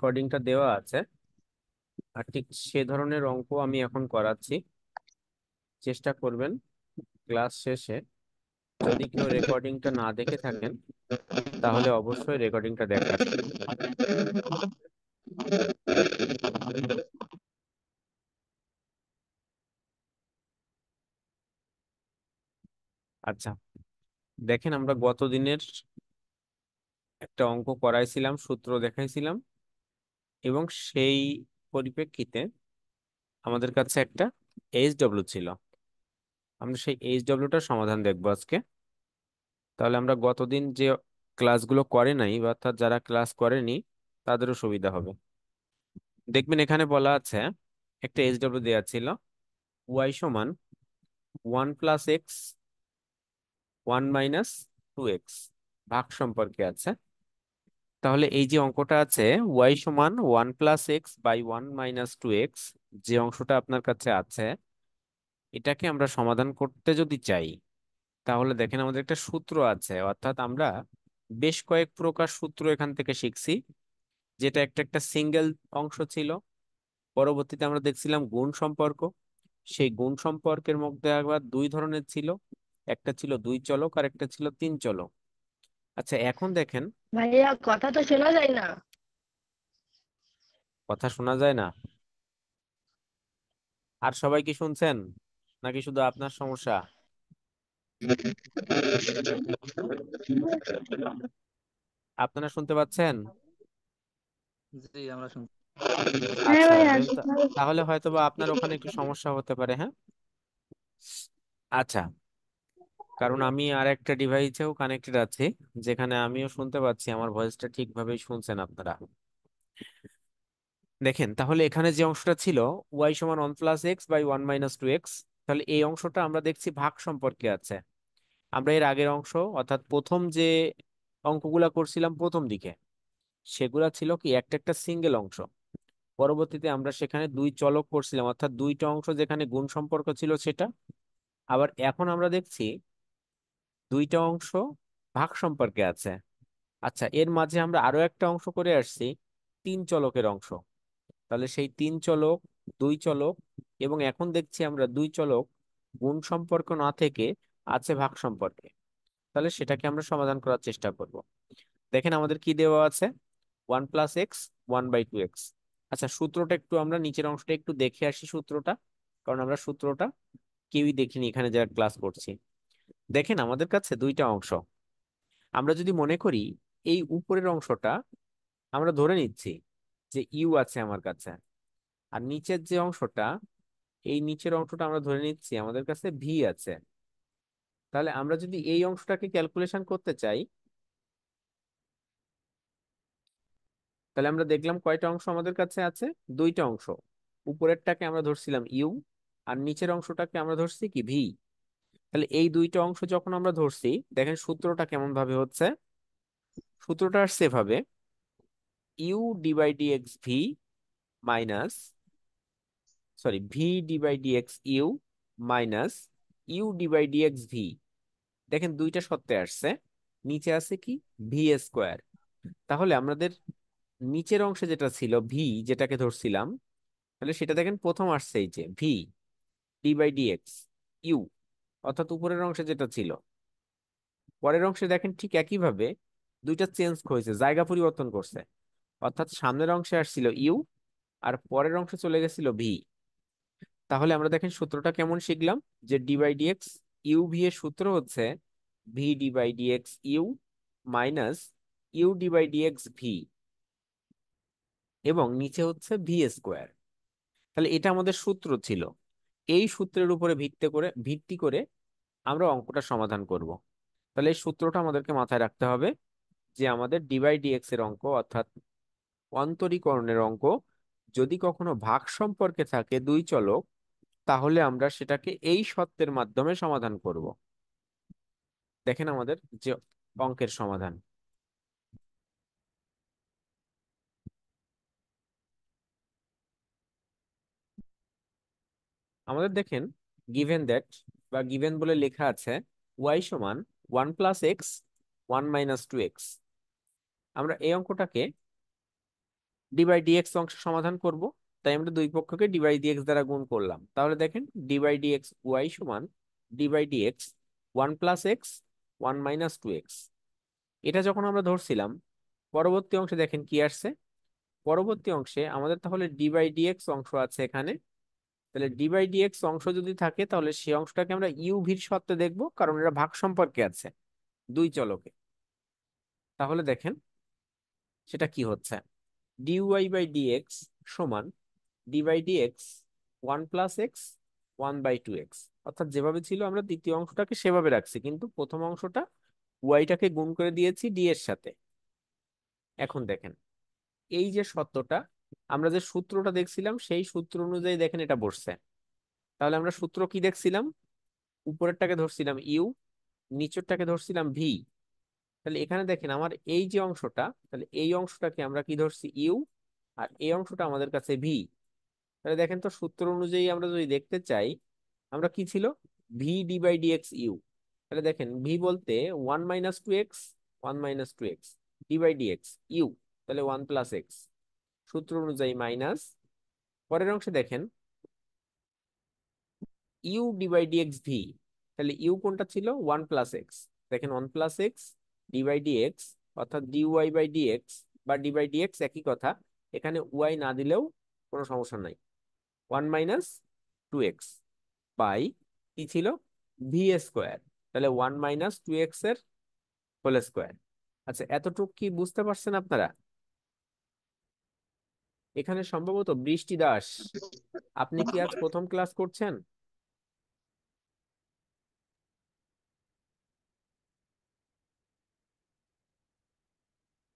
রেকর্ডিংটা দেওয়া আছে, আর ঠিক সে ধরনের অঙ্ক আমি এখন করাচ্ছি। চেষ্টা করবেন ক্লাস শেষে, যদি কেউ রেকর্ডিংটা না দেখে থাকেন তাহলে অবশ্যই রেকর্ডিংটা দেখার। আচ্ছা, দেখেন আমরা গত দিনের একটা অঙ্ক করাইছিলাম, সূত্র দেখাইছিলাম, এবং সেই পরিপ্রেক্ষিতে আমাদের কাছে একটা এইচডব্লিউ ছিল। আমরা সেই এইচডব্লিউটার সমাধান দেখবো আজকে। তাহলে আমরা গতদিন যে ক্লাসগুলো করে নাই, বা অর্থাৎ যারা ক্লাস করেনি তাদেরও সুবিধা হবে। দেখবেন এখানে বলা আছে একটা এইচডব্লিউ দেওয়া ছিল, ওয়াই সমান 1 + x 1 - 2x ভাগ সম্পর্কে আছে। তাহলে এই যে অঙ্কটা আছে ওয়াই সমান 1 + x/1 - 2x, যে অংশটা আপনার কাছে আছে, এটাকে আমরা সমাধান করতে যদি চাই, তাহলে দেখেন আমাদের একটা সূত্র আছে, অর্থাৎ আমরা বেশ কয়েক প্রকার সূত্র এখান থেকে শিখছি। যেটা একটা একটা সিঙ্গেল অংশ ছিল, পরবর্তীতে আমরা দেখছিলাম গুণ সম্পর্ক। সেই গুণ সম্পর্কের মধ্যে আবার দুই ধরনের ছিল, একটা ছিল দুই চলক আর একটা ছিল তিন চলক। আচ্ছা, এখন দেখেন। ভাইয়া কথা তো শোনা যায় না। কথা শোনা যায় না? আর সবাই কি শুনছেন, নাকি শুধু আপনার সমস্যা? আপনারা শুনতে পাচ্ছেন? জি, আমরা শুনছি। হ্যাঁ আচ্ছা, ভাইয়া দেন শোনা তাহলে হয়তোবা আপনার ওখানে একটু সমস্যা হতে পারে, হ্যাঁ। আচ্ছা, কারণ আমি আর একটা ডিভাইসেও কানেক্টেড আছি, যেখানে আমিও শুনতে পাচ্ছি, আমার ভয়েসটা ঠিকভাবেই শুনছেন আপনারা। দেখেন তাহলে এখানে যে অংশটা ছিল ওয়াই সমান 1 + x/1 - 2x, তাহলে এই অংশটা আমরা দেখছি ভাগ সম্পর্কে আছে। আমরা এর আগের অংশ, অর্থাৎ প্রথম যে অঙ্কগুলা করছিলাম প্রথম দিকে, সেগুলা ছিল কি একটা একটা সিঙ্গেল অংশ। পরবর্তীতে আমরা সেখানে দুই চলক করছিলাম, অর্থাৎ দুইটা অংশ যেখানে গুণ সম্পর্ক ছিল সেটা। আবার এখন আমরা দেখছি দুইটা অংশ ভাগ সম্পর্কে আছে। আচ্ছা, এর মাঝে আমরা আরো একটা অংশ করে আসছি, তিন চলকের অংশ। তাহলে সেই তিন চলক, দুই চলক, এবং এখন দেখছি আমরা দুই চলক গুণ সম্পর্ক না থেকে আছে ভাগ সম্পর্কে। তাহলে সেটাকে আমরা সমাধান করার চেষ্টা করব। দেখেন আমাদের কি দেওয়া আছে, 1 + x 1/2x। আচ্ছা, সূত্রটা একটু আমরা নিচের অংশটা একটু দেখে আসি সূত্রটা, কারণ আমরা সূত্রটা কেউই দেখিনি এখানে যারা ক্লাস করছি। দেখেন আমাদের কাছে দুইটা অংশ। আমরা যদি মনে করি এই উপরের অংশটা আমরা ধরে নিচ্ছি যে ইউ আছে আমার কাছে, আর নিচের যে অংশটা, এই নিচের অংশটা আমরা ধরে নিচ্ছি আমাদের কাছে ভি আছে। তাহলে আমরা যদি এই অংশটাকে ক্যালকুলেশন করতে চাই, তাহলে আমরা দেখলাম কয়টা অংশ আমাদের কাছে আছে, দুইটা অংশ। উপরেরটাকে আমরা ধরছিলাম ইউ, আর নিচের অংশটাকে আমরা ধরছি কি ভি। তাহলে এই দুইটা অংশ যখন আমরা ধরছি, দেখেন সূত্রটা কেমন ভাবে হচ্ছে। সূত্রটা আসছে এভাবে, U D by D X V minus, sorry, V D by D X U minus U D by D X V. দেখেন দুইটা সত্যে আসছে, নিচে আছে কি ভি স্কোয়ার। তাহলে আমাদের নিচের অংশে যেটা ছিল ভি, যেটাকে ধরছিলাম, তাহলে সেটা দেখেন প্রথম আসছে এই যে V D by D X U, অর্থাৎ উপরের অংশে যেটা ছিল। পরের অংশে দেখেন ঠিক একইভাবে দুইটা চেঞ্জ হয়েছে, জায়গা পরিবর্তন করছে। অর্থাৎ সামনের অংশে আসছিল ইউ, আর পরের অংশে চলে গেছিল ভি। তাহলে আমরা দেখেন সূত্রটা কেমন শিখলাম, যে D by D X U V এর সূত্র হচ্ছে V D by D X U minus U D by D X V, এবং নিচে হচ্ছে ভি স্কোয়ার। তাহলে এটা আমাদের সূত্র ছিল। এই সূত্রের উপরে ভিত্তি করে আমরা অঙ্কটা সমাধান করব। তাহলে এই সূত্রটা আমাদেরকে মাথায় রাখতে হবে, যে আমাদের ডি বাই ডি এক্স এর অঙ্ক, অর্থাৎ অন্তরীকরণের অঙ্ক, যদি কখনো ভাগ সম্পর্কে থাকে দুই চলক, তাহলে আমরা সেটাকে এই শর্তের মাধ্যমে সমাধান করব। দেখেন আমাদের যে অঙ্কের সমাধান, আমাদের দেখেন গিভেন দ্যাট, বা গিভেন বলে লেখা আছে ওয়াই সমান 1 + x 1 - 2x। আমরা এই অঙ্কটাকে ডি বাই ডিএক্স অংশ সমাধান করব। তাই আমরা দুই পক্ষকে ডি বাই ডিএক্স দ্বারা গুণ করলাম। তাহলে দেখেন ডি বাই ডিএক্স ওয়াই সমান D by D X 1 + x 1 - 2x। এটা যখন আমরা ধরছিলাম, পরবর্তী অংশে দেখেন কি আসছে। পরবর্তী অংশে আমাদের তাহলে ডি বাই ডিএক্স অংশ আছে এখানে। তাহলে ডি বাই ডিএক্স অংশ যদি থাকে তাহলে সেই অংশটাকে আমরা ইউভির শর্তে দেখব, কারণ এটা ভাগ সম্পর্কে আছে দুই চলকে। তাহলে দেখেন সেটা কি হচ্ছে। ডিওয়াই বাই ডিএক্স সমান D by D X 1 + x 1/2x। অর্থাৎ যেভাবে ছিল আমরা দ্বিতীয় অংশটাকে সেভাবে রাখছি, কিন্তু প্রথম অংশটা ওয়াইটাকে গুণ করে দিয়েছি ডি এর সাথে। এখন দেখেন এই যে সত্যটা, আমরা যে সূত্রটা দেখছিলাম সেই সূত্র অনুযায়ী দেখেন এটা বসছে। তাহলে আমরা সূত্র কি দেখছিলাম? উপরেরটাকে ধরছিলাম ইউ, নিচেরটাকে ধরছিলাম ভি। তাহলে এখানে দেখেন আমার এই যে অংশটা, তাহলে এই অংশটাকে আমরা কি ধরছি ইউ, আর এই অংশটা আমাদের কাছে ভি। তাহলে দেখেন তো সূত্র অনুযায়ী আমরা যদি দেখতে চাই, আমরা কি ছিল, V D by D X U. তাহলে দেখেন ভি বলতে 1 - 2x 1 - 2x D by D X U, তাহলে 1 + x, সূত্র অনুযায়ী মাইনাস। পরের অংশে দেখেন U D by D X V. তাহলে ইউ কোনটা ছিল? 1 + x। দেখেন 1 + x ডি বাই ডিএক্স, অর্থাৎ ডি ওয়াই বাই ডিএক্স বা ডি বাই ডিএক্স একই কথা। এখানে ওয়াই না দিলেও কোনো সমস্যা নাই। 1 - 2x বাই কি ছিল, ভি স্কোয়ার। তাহলে 1 - 2x এর হোল স্কোয়ার। আচ্ছা, এতটুকু কি বুঝতে পারছেন আপনারা? এখানে সম্ভবত বৃষ্টি দাস, আপনি কি আজ প্রথম ক্লাস করছেন?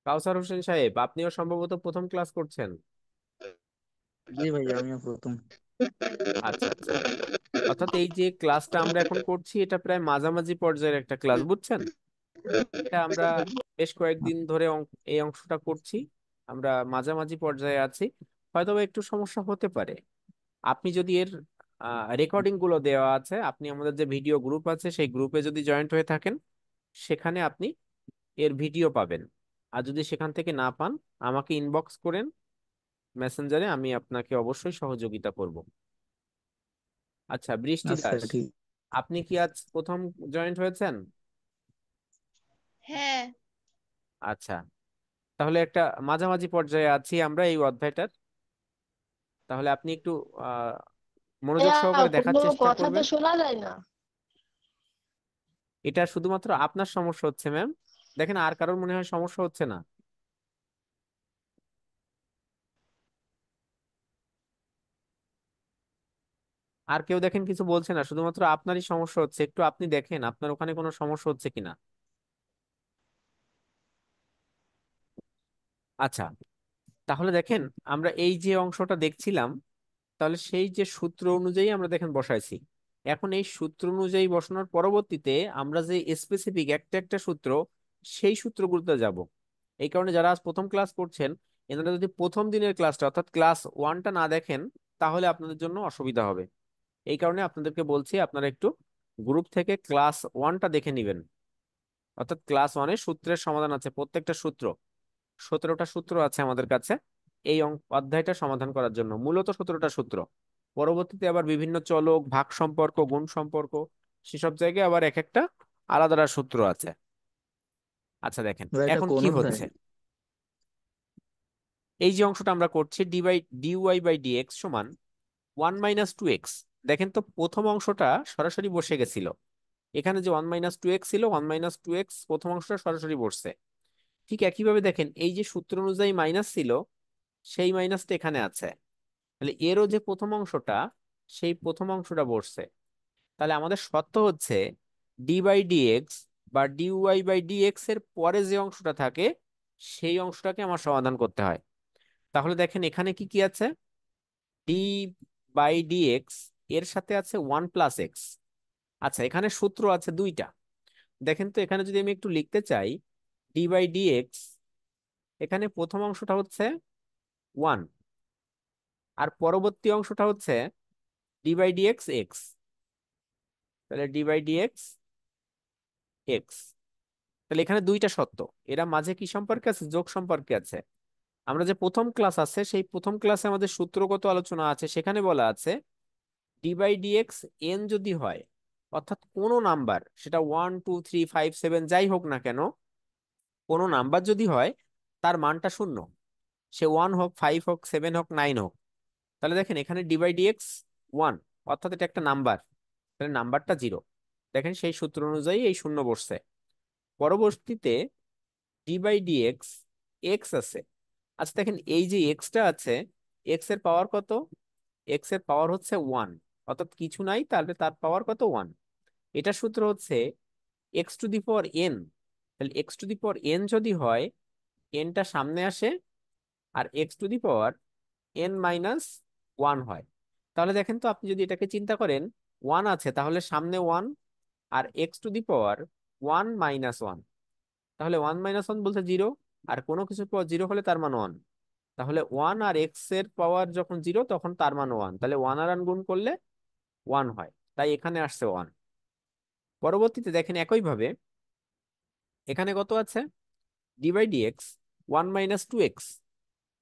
কাউসার হোসেন সাহেব, আপনিও সম্ভবত প্রথম ক্লাস করছেন। জি ভাইয়া, আমিও প্রথম। আচ্ছা আচ্ছা। অর্থাৎ এই যে ক্লাসটা আমরা এখন করছি এটা প্রায় মাঝামাঝি পর্যায়ের একটা ক্লাস, বুঝছেন? এটা আমরা বেশ কয়েকদিন ধরে এই অংশটা করছি। আমরা মাঝামাঝি পর্যায়ে আছি। হয়তো একটু সমস্যা হতে পারে। আপনি যদি এর রেকর্ডিং গুলো দেওয়া আছে, আপনি আমাদের যে ভিডিও গ্রুপ আছে সেই গ্রুপে যদি জয়েন্ট হয়ে থাকেন, সেখানে আপনি এর ভিডিও পাবেন। আর যদি সেখান থেকে না পান, আমাকে ইনবক্স করেন মেসেঞ্জারে, আমি আপনাকে অবশ্যই সহযোগিতা করব। আচ্ছা বৃষ্টি আচ্ছা দাস, ঠিক। আপনি কি আজ প্রথম জয়েন্ট হয়েছেন? হ্যাঁ। আচ্ছা, তাহলে একটা মাঝামাঝি পর্যায়ে আছি আমরা এই অধ্যায়টার। তাহলে আপনি একটু আহ মনোযোগ ভাইয়া, সহকারে দেখার কোনো চেষ্টা কথা তো করবেন। শোনা যায় না। এটা শুধুমাত্র আপনার সমস্যা হচ্ছে ম্যাম। দেখেন আর কারোর মনে হয় সমস্যা হচ্ছে না। আর কেউ দেখেন কিছু বলছে না, শুধুমাত্র আপনারই সমস্যা হচ্ছে। একটু আপনি দেখেন আপনার ওখানে কোনো সমস্যা হচ্ছে কিনা। আচ্ছা, তাহলে দেখেন আমরা এই যে অংশটা দেখছিলাম, তাহলে সেই যে সূত্র অনুযায়ী আমরা দেখেন বসাইছি। এখন এই সূত্র অনুযায়ী বসানোর পরবর্তীতে আমরা যে স্পেসিফিক একটা একটা সূত্র, সেই সূত্রগুলোতে যাব। এই কারণে যারা আজ প্রথম ক্লাস করছেন, এনারা যদি প্রথম দিনের ক্লাসটা অর্থাৎ ক্লাস ওয়ানটা না দেখেন, তাহলে আপনাদের জন্য অসুবিধা হবে। এই কারণে আপনাদেরকে বলছি আপনারা একটু গ্রুপ থেকে ক্লাস ওয়ানটা দেখে নেবেন। অর্থাৎ ক্লাস ওয়ানে সূত্রের সমাধান আছে, প্রত্যেকটা সূত্র 17টা সূত্র আছে আমাদের কাছে এই অধ্যায়টা সমাধান করার জন্য। মূলত 17টা সূত্র। পরবর্তীতে আবার বিভিন্ন চলক, ভাগ সম্পর্ক, গুণ সম্পর্ক, সেসব জায়গায় আবার এক একটা আলাদা আলাদা সূত্র আছে। আচ্ছা দেখেন ভাই এটা এখন কোন কি অধ্যায়? হচ্ছে। এই যে অংশটা আমরা করছি ডিওয়াই বাই ডিএক্স সমান 1 - 2x। দেখেন তো প্রথম অংশটা সরাসরি বসে গেছিল। এখানে যে 1 - 2x ছিল, 1 - 2x প্রথম অংশটা সরাসরি বসছে। ঠিক একইভাবে দেখেন এই যে সূত্র অনুযায়ী মাইনাস ছিল, সেই মাইনাসটা এখানে আছে। তাহলে এরও যে প্রথম অংশটা, সেই প্রথম অংশটা বসছে। তাহলে আমাদের শর্ত হচ্ছে ডি বাই ডিএক্স বা ডিওয়াই বাই ডিএক্স এর পরে যে অংশটা থাকে, সেই অংশটাকে আমার সমাধান করতে হয়। তাহলে দেখেন এখানে কি কি আছে, ডি বাই ডিএক্স এর সাথে আছে 1 + x। আচ্ছা, এখানে সূত্র আছে দুইটা। দেখেন তো এখানে যদি আমি একটু লিখতে চাই, ডি বাই ডিএক্স, এখানে প্রথম অংশটা হচ্ছে 1, আর পরবর্তী অংশটা হচ্ছে ডি বাই ডিএক্স এক্স। তাহলে ডি বাই ডিএক্স এক্স। তাহলে এখানে দুইটা সত্য, এরা মাঝে কি সম্পর্কে আছে? যোগ সম্পর্কে আছে। আমরা যে প্রথম ক্লাস আছে সেই প্রথম ক্লাসে আমাদের সূত্রগত আলোচনা আছে, সেখানে বলা আছে ডি বাই ডিএক্স এন যদি হয়, অর্থাৎ কোনো নাম্বার, সেটা 1 2 3 5 7 যাই হোক না কেন, কোনো নাম্বার যদি হয় তার মানটা শূন্য, সে 1 হোক 5 হোক 7 হোক 9 হোক, তাহলে দেখেন এখানে ডি বাই ডিএক্স 1, অর্থাৎ এটা একটা নাম্বার, তাহলে নাম্বারটা 0। দেখেন সেই সূত্র অনুযায়ী এই শূন্য বসছে। পরবর্তীতে ডি বাই ডিএক্স এক্স আছে। আচ্ছা দেখেন এই যে এক্সটা আছে, এক্স এর পাওয়ার কত? এক্স এর পাওয়ার হচ্ছে 1, অর্থাৎ কিছু নাই, তাহলে তার পাওয়ার কত? 1। এটার সূত্র হচ্ছে x to the power n. তাহলে x to the power n যদি হয়, এনটা সামনে আসে, আর x to the power n minus 1 হয়। তাহলে দেখেন তো, আপনি যদি এটাকে চিন্তা করেন, 1 আছে তাহলে সামনে 1, আর এক্স টু দি পাওয়ার 1 - 1, তাহলে 1 - 1 বলতে 0, আর কোনো কিছুর পাওয়ার 0 হলে তার মান 1। তাহলে 1 আর এক্স এর পাওয়ার যখন 0 তখন তার মান 1, তাহলে 1 আর 1 গুণ করলে 1 হয়, তাই এখানে আসছে 1। পরবর্তীতে দেখেন একইভাবে এখানে কত আছে? D by D X 1 - 2x।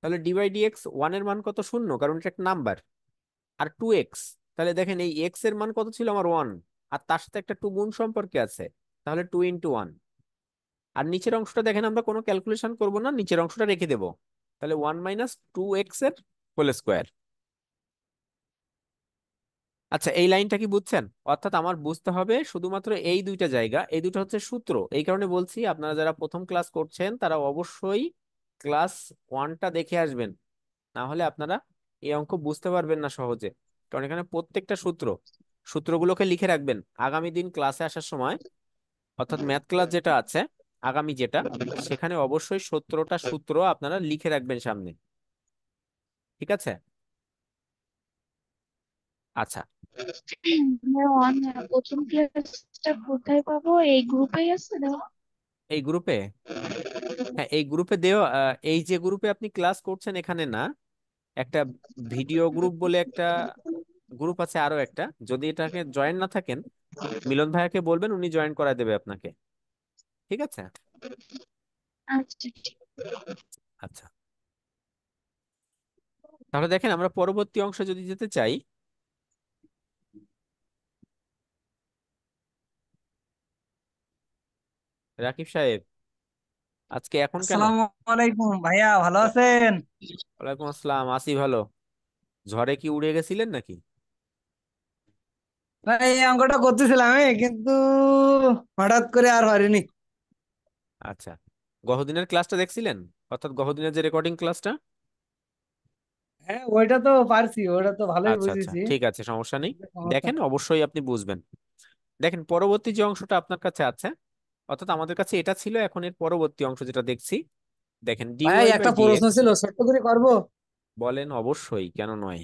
তাহলে ডি বাই ডিএক্স 1 এর মান কত? শূন্য, কারণ এটা একটা নাম্বার। আর 2x, তাহলে দেখেন এই এক্স এর মান কত ছিল আমার? 1, আর তার সাথে একটা 2 গুণ সম্পর্কে আছে, তাহলে 2 × 1। আর নিচের অংশটা দেখেন আমরা কোনো ক্যালকুলেশন করব না, নিচের অংশটা রেখে দেবো, তাহলে 1 - 2x এর হোল স্কোয়ার। আচ্ছা এই লাইনটা কি বুঝছেন? অর্থাৎ আমার বুঝতে হবে শুধুমাত্র এই দুইটা জায়গা, এই দুটো হচ্ছে সূত্র। এই কারণে বলছি আপনারা যারা প্রথম ক্লাস করছেন তারা অবশ্যই ক্লাস 1টা দেখে আসবেন, না হলে আপনারা এই অঙ্ক বুঝতে পারবেন না সহজে। কারণ এখানে প্রত্যেকটা সূত্রগুলোকে লিখে রাখবেন আগামী দিন ক্লাসে আসার সময়, অর্থাৎ ম্যাথ ক্লাস যেটা আছে আগামী যেটা, সেখানে অবশ্যই 17টা সূত্র আপনারা লিখে রাখবেন সামনে। ঠিক আছে? আচ্ছা, প্রথম ক্লাসটা কোথায় পাবো? এই গ্রুপেই আছে দেওয়া? এই গ্রুপে, হ্যাঁ এই গ্রুপে দেও। এই যে গ্রুপে আপনি ক্লাস করছেন এখানে না, একটা ভিডিও গ্রুপ বলে একটা গ্রুপ আছে আরো একটা, যদি এটাকে জয়েন না থাকেন মিলন ভাইয়াকে বলবেন, উনি জয়েন করায় দেবে আপনাকে। ঠিক আছে? আচ্ছা ঠিক। আচ্ছা, তাহলে দেখেন আমরা পরবর্তী অংশে যদি যেতে চাই, রাকিব সাহেব আজকে এখন কেন? আসসালামু আলাইকুম ভাইয়া, ভালো আছেন? ওয়ালাইকুম আসসালাম, আসি ভালো। ঝড়ে কি উড়ে গেছিলেন নাকি? না, এই অঙ্কটা করতেছিলাম আমি, কিন্তু হঠাৎ করে আর পারিনি। আচ্ছা, গহদিনের ক্লাসটা দেখছিলেন, অর্থাৎ গহদিনের যে রেকর্ডিং ক্লাসটা? হ্যাঁ, ওইটা তো পারছি, ওটা তো ভালোই আচ্ছা আচ্ছা, বুঝেছি। ঠিক আছে, সমস্যা নেই। সমস্যা দেখেন নেই। অবশ্যই আপনি বুঝবেন। দেখেন পরবর্তী যে অংশটা আপনার কাছে আছে, অর্থাৎ আমাদের কাছে এটা ছিল, এখন এর পরবর্তী অংশ যেটা দেখছি, দেখেন ভাইয়া ডিওয়াই বাই একটা প্রশ্ন ডিএক্স। ছিল, ছোট্ট করে করবো? বলেন, অবশ্যই, কেন নয়।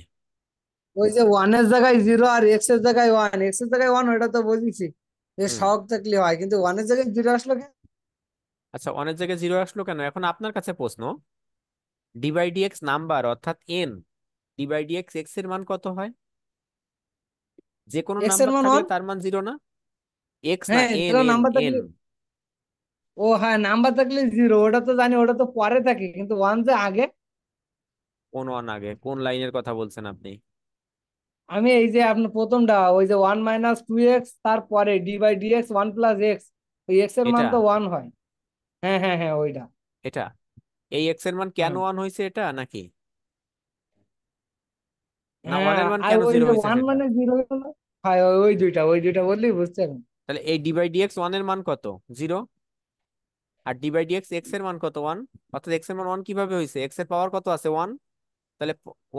ওই যে ওয়ানের জায়গায় জিরো আর এক্স এর জায়গায় ওয়ান, এক্স এর জায়গায় ওয়ান, ওটা তো বুঝেছি যে হুম। সহগ থাকলে হয়, কিন্তু ওয়ানের জায়গায় জিরো আসলো কেন? আচ্ছা, অনেক জায়গায় জিরো আসলো কেন, এখন আপনার কাছে প্রশ্ন। ডি বাই ডিএক্স নাম্বার অর্থাৎ N, D by D X X এর মান কত হয়? যে কোনো এক্স এর নাম্বার মান থাকলে ওয়ান। তার মান 0 না? এক্স না, হ্যাঁ, N zero N number N. থাকলে, ও হ্যাঁ, নাম্বার থাকলে জিরো, ওটা তো জানি, ওটা তো পরে থাকে, কিন্তু ওয়ান যে আগে। কোন ওয়ান আগে? কোন লাইনের কথা বলছেন আপনি? আমি এই যে আপনার প্রথমটা, ওই যে 1 - 2x, তারপরে ডি বাই ডিএক্স 1 + x, ওই এক্স এর মান এটা তো ওয়ান হয়। হ্যাঁ হ্যাঁ হ্যাঁ, ওইটা। এটা এই এক্স এর মান কেন হ্যাঁ ওয়ান হয়েছে এটা নাকি, না হ্যাঁ, ওয়ানের মান আর কেন ওই 0 যে হয়েছে ওয়ান সেটা? মানে জিরো হলো। হয় ওই দুইটা বললেই বুঝতে পারবেন। তাহলে এই ডি বাই ডিএক্স ওয়ান এর মান কত? 0। আর ডি বাই ডিএক্স এক্স এর মান কত? 1। অর্থাৎ এক্স এর মান 1 কিভাবে হয়েছে? এক্স এর পাওয়ার কত আছে? 1। তাহলে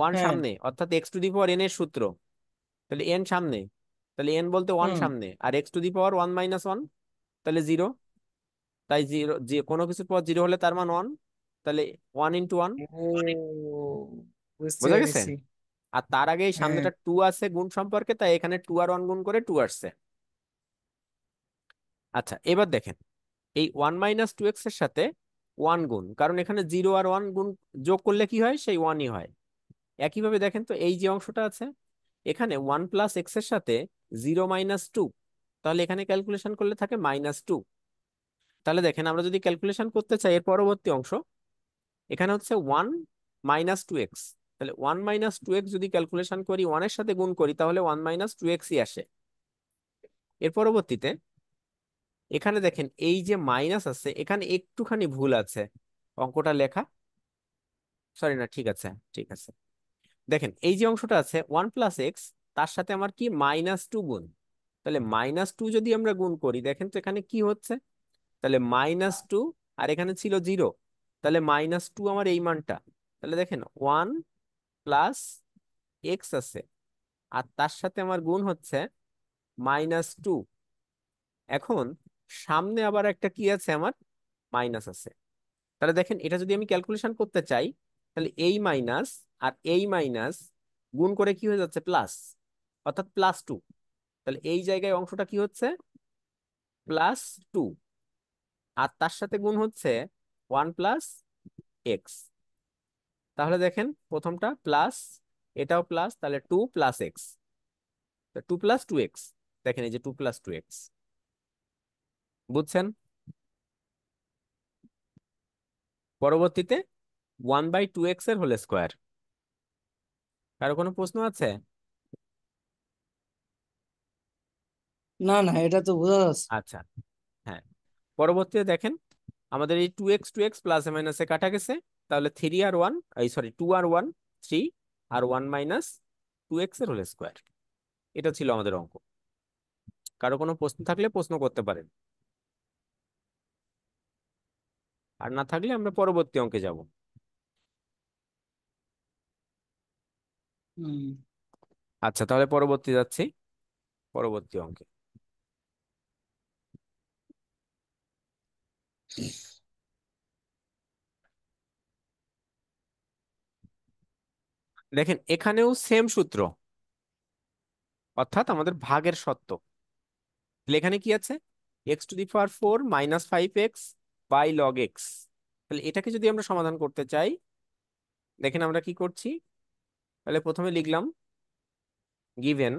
1 হ্যাঁ। সামনে, অর্থাৎ x to the power N এর সূত্র, তাহলে এন সামনে, তাহলে এন বলতে 1 হুম। সামনে, আর এক্স টু দি পাওয়ার 1 - 1, তাহলে 0। তাই 0, যে কোনো কিছুর পাওয়ার 0 হলে তার মান 1, তাহলে 1 × 1। ও, বুঝতে বোঝা গেছে? পেরেছি। আর তার আগে এই হ্যাঁ। সামনেটা 2 আছে গুণ সম্পর্কে, তাই এখানে 2 আর 1 গুণ করে 2 আসছে। আচ্ছা এবার দেখেন এই 1 - 2x এর সাথে 1 গুণ, কারণ এখানে 0 আর 1 গুণ যোগ করলে কি হয়? সেই 1ই হয়। একইভাবে দেখেন তো এই যে অংশটা আছে, এখানে 1 + x এর সাথে 0 - 2, তাহলে এখানে ক্যালকুলেশন করলে থাকে -2। তাহলে দেখেন আমরা যদি ক্যালকুলেশন করতে চাই এর পরবর্তী অংশ, এখানে হচ্ছে 1 - 2x। তাহলে 1 - 2x যদি ক্যালকুলেশন করি, 1-এর সাথে গুণ করি, তাহলে 1 - 2xই আসে। এর পরবর্তীতে এখানে দেখেন এই যে মাইনাস আছে, এখানে একটুখানি ভুল আছে অঙ্কটা লেখা। সরি, না, ঠিক আছে, ঠিক আছে। দেখেন এই যে অংশটা আছে 1 + x, তার সাথে আমার কি -2 গুণ। তাহলে -2 যদি আমরা গুণ করি, দেখেন তো এখানে কি হচ্ছে। তাহলে -2, আর এখানে ছিল 0, তাহলে -2 আমার এই মানটা। তাহলে দেখেন 1 + x আছে, আর তার সাথে আমার গুণ হচ্ছে -2। এখন সামনে আবার একটা কি আছে, আমার মাইনাস আছে। তাহলে দেখেন এটা যদি আমি ক্যালকুলেশন করতে চাই, তাহলে এই মাইনাস আর এই মাইনাস গুণ করে কি হয়ে যাচ্ছে, প্লাস, অর্থাৎ +2। তাহলে এই জায়গায় অংশটা কি হচ্ছে, +2, আর তার সাথে গুণ হচ্ছে 1 + x। তাহলে দেখেন প্রথমটা প্লাস, এটাও প্লাস, তাহলে 2 + x, 2 + 2x। দেখেন এই যে 2 + 2x, বুঝছেন? পরবর্তীতে 1/2x এর হোল স্কোয়ার। কারো কোনো প্রশ্ন আছে? না না, এটা তো বোঝা যাচ্ছে। আচ্ছা, হ্যাঁ। পরবর্তীতে দেখেন আমাদের এই 2x প্লাসে মাইনাসে কাটা গেছে। তাহলে 3 আর 1, এই সরি 2 আর 1, 3, আর 1 - 2x এর হোল স্কোয়ার। এটা ছিল আমাদের অঙ্ক। কারো কোনো প্রশ্ন থাকলে প্রশ্ন করতে পারেন, আর না থাকলে আমরা পরবর্তী অঙ্কে যাব। হুম। আচ্ছা, তাহলে পরবর্তী যাচ্ছি, পরবর্তী অঙ্কে। দেখেন এখানেও সেম সূত্র, অর্থাৎ আমাদের ভাগের সত্য। তাহলে এখানে কি আছে, x⁴ -5x by log x. তাহলে এটাকে যদি আমরা সমাধান করতে চাই, দেখেন আমরা কি করছি। তাহলে প্রথমে লিখলাম গিভেন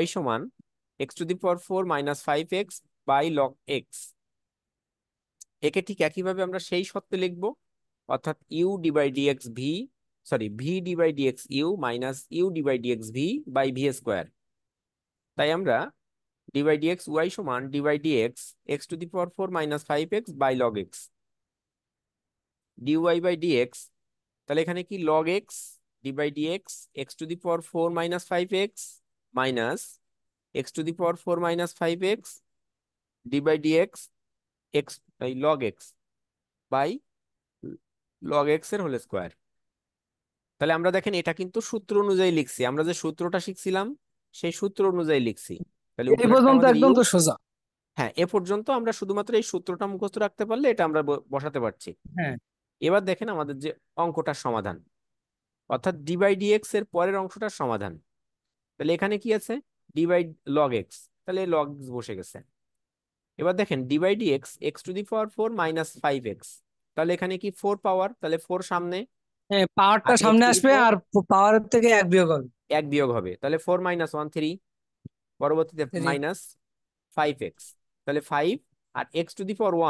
y সমান x⁴ -5x by log x. একে ঠিক একইভাবে আমরা সেই সত্ত্বে লিখবো, অর্থাৎ u d by dx v, sorry v d by dx u minus u d by dx v by v square. তাই আমরা ডিভাই ডিএক্স ওয়াই সমান d by dx x⁴ -5x by log x dy by dx. তাহলে এখানে কি log x d by dx x⁴ -5x minus x⁴ -5x d by dx x, এই log x by log x এর whole square. তাহলে আমরা দেখেন এটা কিন্তু সূত্র অনুযায়ী লিখছি, আমরা যে সূত্রটা শিখছিলাম সেই সূত্র অনুযায়ী লিখছি। তাহলে এই উপরেরটা পর্যন্ত আমাদের একদম ইউ। তো সোজা। হ্যাঁ, এ পর্যন্ত আমরা শুধুমাত্র এই সূত্রটা মুখস্থ রাখতে পারলে এটা আমরা বসাতে পারছি। হ্যাঁ। এবার দেখেন আমাদের যে অঙ্কটার সমাধান, অর্থাৎ ডি বাই ডিএক্স এর পরের অংশটার সমাধান। তাহলে এখানে কি আছে, ডি বাই লগ এক্স, তাহলে লগ এক্স বসে গেছে। এবার দেখেন D by dx x⁴ -5x, তাহলে এখানে কি 4 পাওয়ার, তাহলে 4 সামনে, হ্যাঁ, পাওয়ারটা আর সামনে এক্স টু দি আসবে ফোর আর পাওয়ারের থেকে এক বিয়োগ হবে। 1 বিয়োগ হবে, তাহলে 4 - 1 3। পরবর্তীতে 3। -5x, তাহলে 5, আর x⁴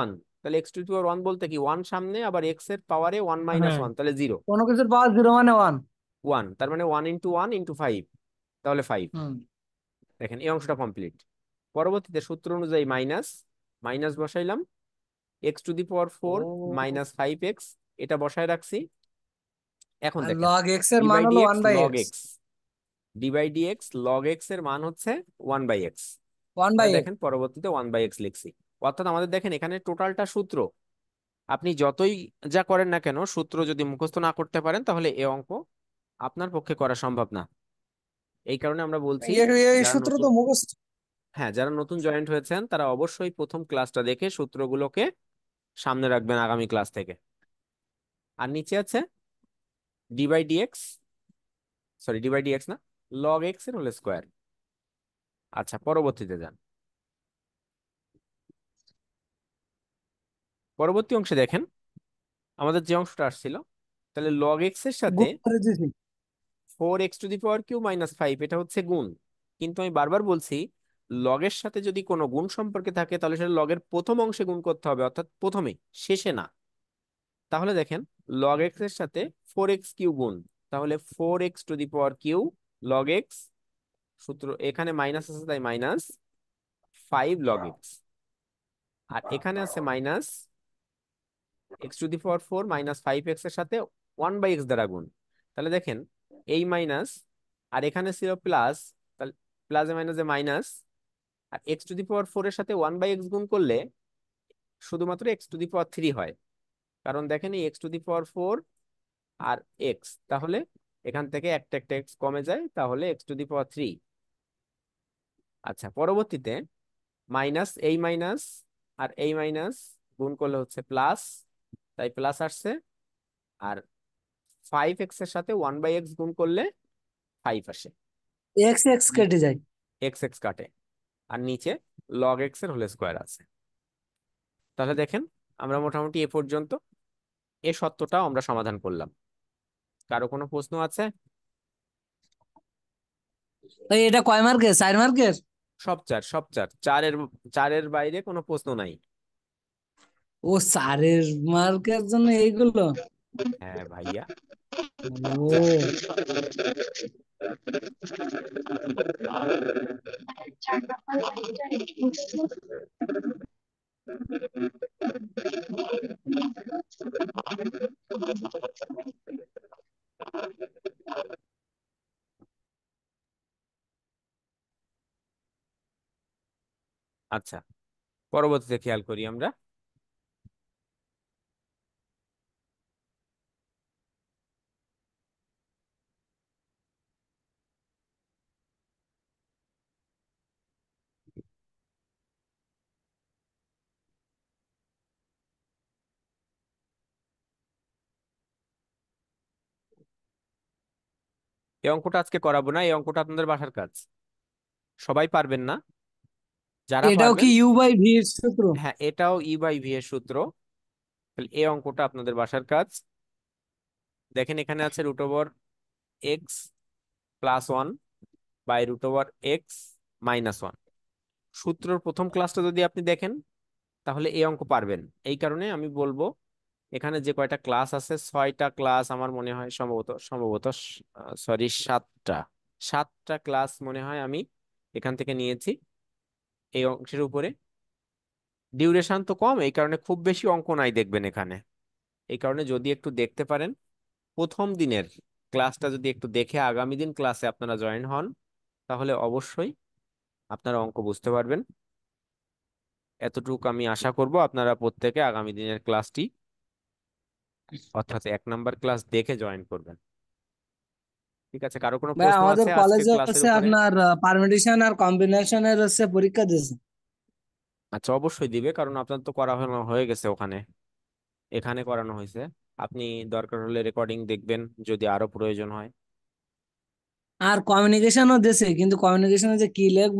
1, তাহলে x⁴ 1 বলতে কি 1 সামনে, আবার x এর পাওয়ারে 1 - হ্যাঁ, 1, তাহলে 0। কোনো কিছুর পাওয়ার 0 মানে 1। 1, তার মানে 1 × 1 × 5, তাহলে 5। হুম। দেখেন এই অংশটা কমপ্লিট। পরবর্তীতে সূত্র অনুযায়ী মাইনাস, মাইনাস বসাইলাম, x⁴ -5x, এটা বসায় রাখছি। এখন আর দেখেন লগ এক্স এর ডি মান বাই হলো one D X by log X. X, D by D X log x এর মান হচ্ছে 1/x। ওয়ান তাহলে বাই দেখেন এক্স পরবর্তীতে 1/x লিখছি। অর্থাৎ আমাদের দেখেন এখানে টোটালটা সূত্র। আপনি যতই যা করেন না কেন, সূত্র যদি মুখস্থ না করতে পারেন, তাহলে এই অঙ্ক আপনার পক্ষে করা সম্ভব না। এই কারণে আমরা বলছি এই যারা সূত্র নতুন, তো মুখস্থ। হ্যাঁ, যারা নতুন জয়েন্ট হয়েছেন তারা অবশ্যই প্রথম ক্লাসটা দেখে সূত্রগুলোকে সামনে রাখবেন আগামী ক্লাস থেকে। আর নিচে আছে D by D X, sorry D by D X না, লগ এক্স এর হোল স্কোয়ার। আচ্ছা, পরবর্তীতে যান। পরবর্তী অংশে দেখেন আমাদের যে অংশটা আসছিল, তাহলে লগ এক্স এর সাথে গুণ করে দিয়েছি। 4x⁴ -5, এটা হচ্ছে গুণ। কিন্তু আমি বারবার বলছি, লগের সাথে যদি কোনো গুণ সম্পর্কে থাকে, তাহলে সেটা লগের প্রথম অংশে গুণ করতে হবে, অর্থাৎ প্রথমে, শেষে না। তাহলে দেখেন লগ এক্স এর সাথে 4x কিউ গুণ, তাহলে 4x⁴ লগ এক্স, সূত্র এখানে মাইনাস আছে তাই -5 log x, আর এখানে আছে -x⁴ -5x এর সাথে 1/x দ্বারা গুণ। তাহলে দেখেন এই মাইনাস, আর এখানে ছিল প্লাস, তাহলে প্লাসে মাইনাসে মাইনাস, আর x⁴ এর সাথে 1/x গুণ করলে শুধুমাত্র x⁴ হয়। কারণ দেখেন এই x⁴ আর এক্স, তাহলে এখান থেকে একটা একটা এক্স কমে যায়, তাহলে x⁴। আচ্ছা, পরবর্তীতে মাইনাস এই মাইনাস আর এই মাইনাস গুণ করলে হচ্ছে প্লাস, তাই প্লাস আসছে। আর 5x এর সাথে 1/x গুণ করলে 5 আসে, এক্স এক্স কেটে যায়। এক্স এক্স কাটে, আর নিচে লগ এক্স এর হোল স্কোয়ার আছে। তাহলে দেখেন আমরা মোটামুটি এ পর্যন্ত এই সত্যটাও আমরা সমাধান করলাম। কারো কোনো প্রশ্ন আছে? ভাই এটা কয় মার্কের, 4 মার্কের? সব চার, সব চার, চারের, চারের বাইরে কোনো প্রশ্ন নাই। ও 4 মার্কের জন্য এইগুলো? হ্যাঁ ভাইয়া। ও 4 নাম্বার লাইনটা একটু বুঝতে। আচ্ছা, পরবর্তীতে খেয়াল করি আমরা। এই অঙ্কটা আজকে করাবো না, এই অঙ্কটা আপনাদের বাসার কাজ, সবাই পারবেন না, যারা এটাও কি পারবেন। U/V এর সূত্র? হ্যাঁ, এটাও E/V এর সূত্র। তাহলে এই অঙ্কটা আপনাদের বাসার কাজ। দেখেন এখানে আছে √x+1 বাই √x-1। সূত্রর প্রথম ক্লাসটা যদি আপনি দেখেন তাহলে এই অঙ্ক পারবেন। এই কারণে আমি বলবো এখানে যে কয়টা ক্লাস আছে, 6টা ক্লাস আমার মনে হয়, সম্ভবত সরি 7টা, 7টা ক্লাস মনে হয় আমি এখান থেকে নিয়েছি এই অংশের উপরে। ডিউরেশন তো কম, এই কারণে খুব বেশি অঙ্ক নাই দেখবেন এখানে। এই কারণে যদি একটু দেখতে পারেন প্রথম দিনের ক্লাসটা, যদি একটু দেখে আগামী দিন ক্লাসে আপনারা জয়েন হন, তাহলে অবশ্যই আপনারা অঙ্ক বুঝতে পারবেন। এতটুকু আমি আশা করব আপনারা প্রত্যেকে আগামী দিনের ক্লাসটি, অর্থাৎ 1 নাম্বার ক্লাস দেখে জয়েন করবেন। ঠিক আছে, কারো কোনো ভাই প্রশ্ন আমাদের আছে আজকে কলেজে ক্লাসের হচ্ছে উপরে? আপনার পারমিটেশন আর কম্বিনেশনের হচ্ছে পরীক্ষা দিয়েছে। আচ্ছা, অবশ্যই দিবে, কারণ আপনার তো করানো হয়ে গেছে ওখানে, এখানে করানো হয়েছে। আপনি দরকার হলে রেকর্ডিং দেখবেন যদি আরো প্রয়োজন হয়। আর কমিউনিকেশনও দিয়েছে, কিন্তু কমিউনিকেশনে যে কি লিখবো